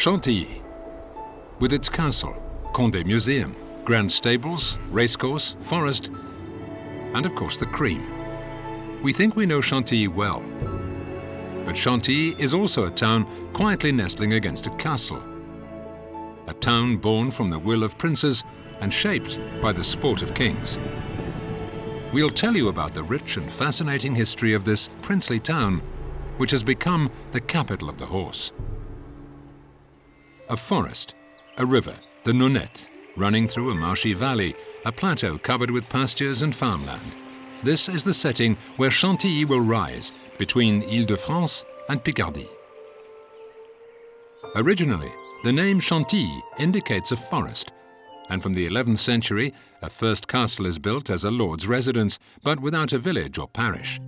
Chantilly, with its castle, Condé Museum, grand stables, racecourse, forest, and of course the cream. We think we know Chantilly well, but Chantilly is also a town quietly nestling against a castle. A town born from the will of princes and shaped by the sport of kings. We'll tell you about the rich and fascinating history of this princely town, which has become the capital of the horse. A forest, a river, the Nonette, running through a marshy valley, a plateau covered with pastures and farmland. This is the setting where Chantilly will rise between Île-de-France and Picardy. Originally, the name Chantilly indicates a forest, and from the 11th century, a first castle is built as a lord's residence, but without a village or parish.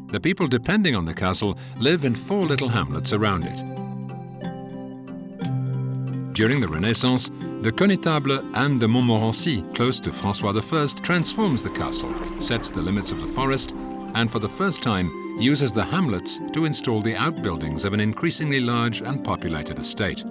The people depending on the castle live in 4 little hamlets around it. During the Renaissance, the Connétable Anne de Montmorency, close to François I, transforms the castle, sets the limits of the forest, and for the first time uses the hamlets to install the outbuildings of an increasingly large and populated estate.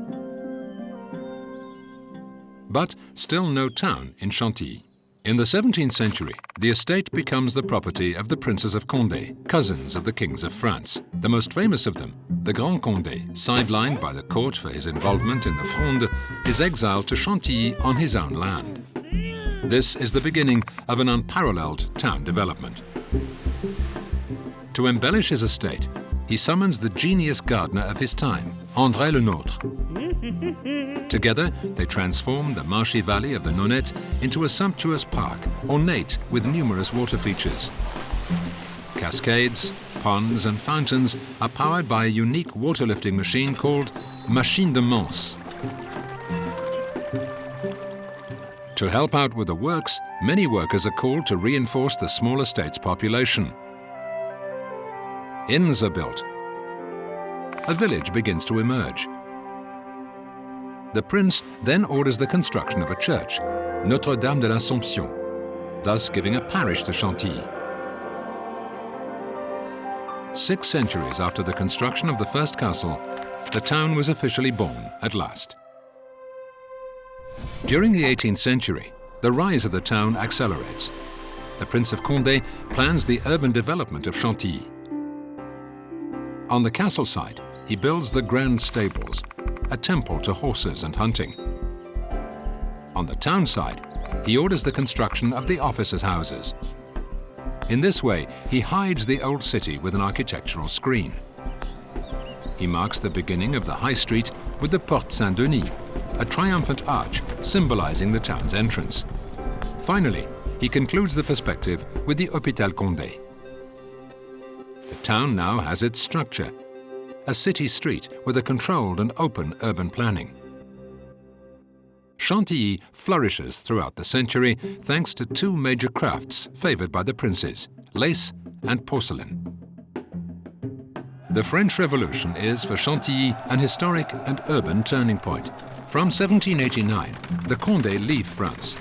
But still no town in Chantilly. In the 17th century, the estate becomes the property of the princes of Condé, cousins of the kings of France. The most famous of them, the Grand Condé, sidelined by the court for his involvement in the Fronde, is exiled to Chantilly on his own land. This is the beginning of an unparalleled town development. To embellish his estate, he summons the genius gardener of his time, André Le Nôtre. Together, they transform the marshy valley of the Nonette into a sumptuous park, ornate with numerous water features. Cascades, ponds and fountains are powered by a unique water-lifting machine called Machine de Mance. To help out with the works, many workers are called to reinforce the small estate's population. Inns are built. A village begins to emerge. The prince then orders the construction of a church, Notre-Dame de l'Assomption, thus giving a parish to Chantilly. 6 centuries after the construction of the first castle, the town was officially born at last. During the 18th century, the rise of the town accelerates. The Prince of Condé plans the urban development of Chantilly. On the castle side, he builds the grand stables, a temple to horses and hunting. On the town side, he orders the construction of the officers' houses. In this way, he hides the old city with an architectural screen. He marks the beginning of the high street with the Porte Saint-Denis, a triumphant arch symbolizing the town's entrance. Finally, he concludes the perspective with the Hôpital Condé. The town now has its structure, a city street with a controlled and open urban planning. Chantilly flourishes throughout the century thanks to 2 major crafts favored by the princes, lace and porcelain. The French Revolution is for Chantilly an historic and urban turning point. From 1789, the Condé leave France.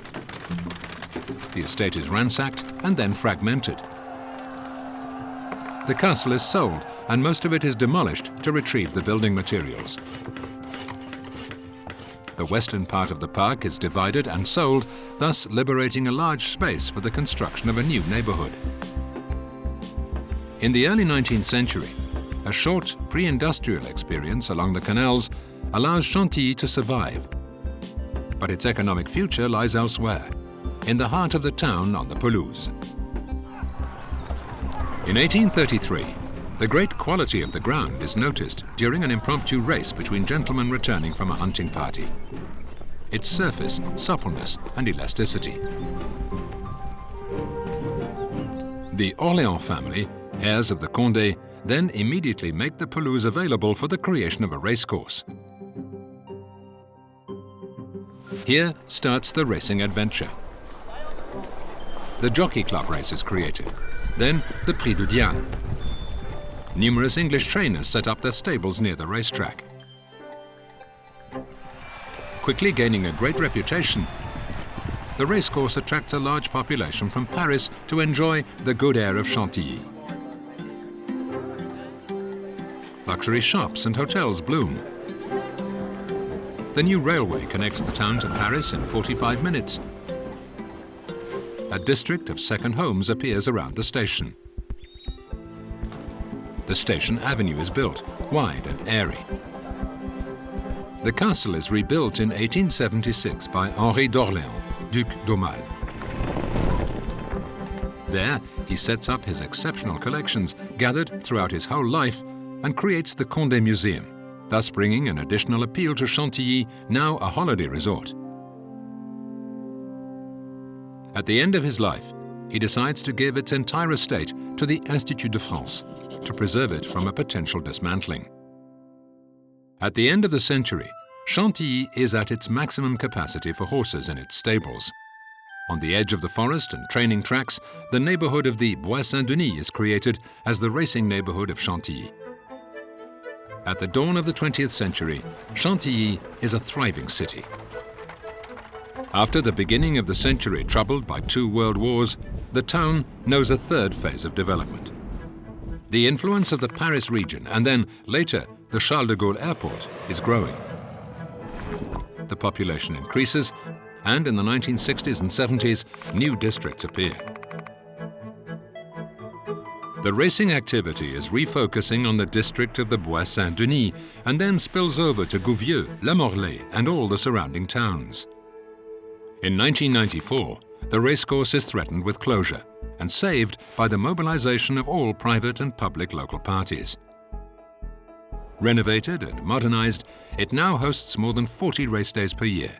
The estate is ransacked and then fragmented. The castle is sold, and most of it is demolished to retrieve the building materials. The western part of the park is divided and sold, thus liberating a large space for the construction of a new neighborhood. In the early 19th century, a short pre-industrial experience along the canals allows Chantilly to survive. But its economic future lies elsewhere, in the heart of the town on the pelouse. In 1833, the great quality of the ground is noticed during an impromptu race between gentlemen returning from a hunting party. Its surface, suppleness and elasticity. The Orléans family, heirs of the Condé, then immediately make the pelouse available for the creation of a racecourse. Here starts the racing adventure. The Jockey Club race is created. Then the Prix de Diane. Numerous English trainers set up their stables near the racetrack. Quickly gaining a great reputation, the racecourse attracts a large population from Paris to enjoy the good air of Chantilly. Luxury shops and hotels bloom. The new railway connects the town to Paris in 45 minutes. A district of second homes appears around the station. The station avenue is built, wide and airy. The castle is rebuilt in 1876 by Henri d'Orléans, Duc d'Aumale. There, he sets up his exceptional collections, gathered throughout his whole life, and creates the Condé Museum, thus bringing an additional appeal to Chantilly, now a holiday resort. At the end of his life, he decides to give its entire estate to the Institut de France, to preserve it from a potential dismantling. At the end of the century, Chantilly is at its maximum capacity for horses in its stables. On the edge of the forest and training tracks, the neighborhood of the Bois Saint-Denis is created as the racing neighborhood of Chantilly. At the dawn of the 20th century, Chantilly is a thriving city. After the beginning of the century troubled by 2 world wars, the town knows a third phase of development. The influence of the Paris region and then, later, the Charles de Gaulle airport is growing. The population increases, and in the 1960s and 70s, new districts appear. The racing activity is refocusing on the district of the Bois Saint-Denis and then spills over to Gouvieux, La Morlaix and all the surrounding towns. In 1994, the racecourse is threatened with closure and saved by the mobilization of all private and public local parties. Renovated and modernized, it now hosts more than 40 race days per year,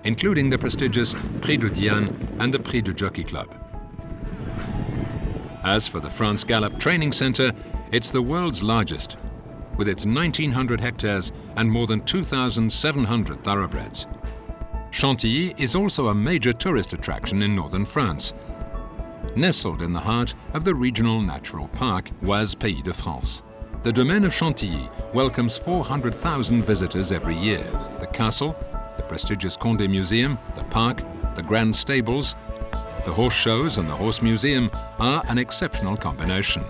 including the prestigious Prix de Diane and the Prix du Jockey Club. As for the France Galop Training Center, it's the world's largest, with its 1,900 hectares and more than 2,700 thoroughbreds. Chantilly is also a major tourist attraction in northern France, nestled in the heart of the regional natural park Oise Pays de France. The Domaine of Chantilly welcomes 400,000 visitors every year. The castle, the prestigious Condé Museum, the park, the grand stables, the horse shows and the horse museum are an exceptional combination.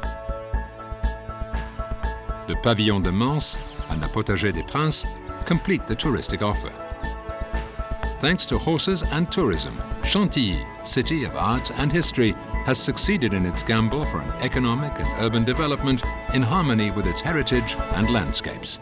The Pavillon de Mans and the Potager des Princes complete the touristic offer. Thanks to horses and tourism, Chantilly, city of art and history, has succeeded in its gamble for an economic and urban development in harmony with its heritage and landscapes.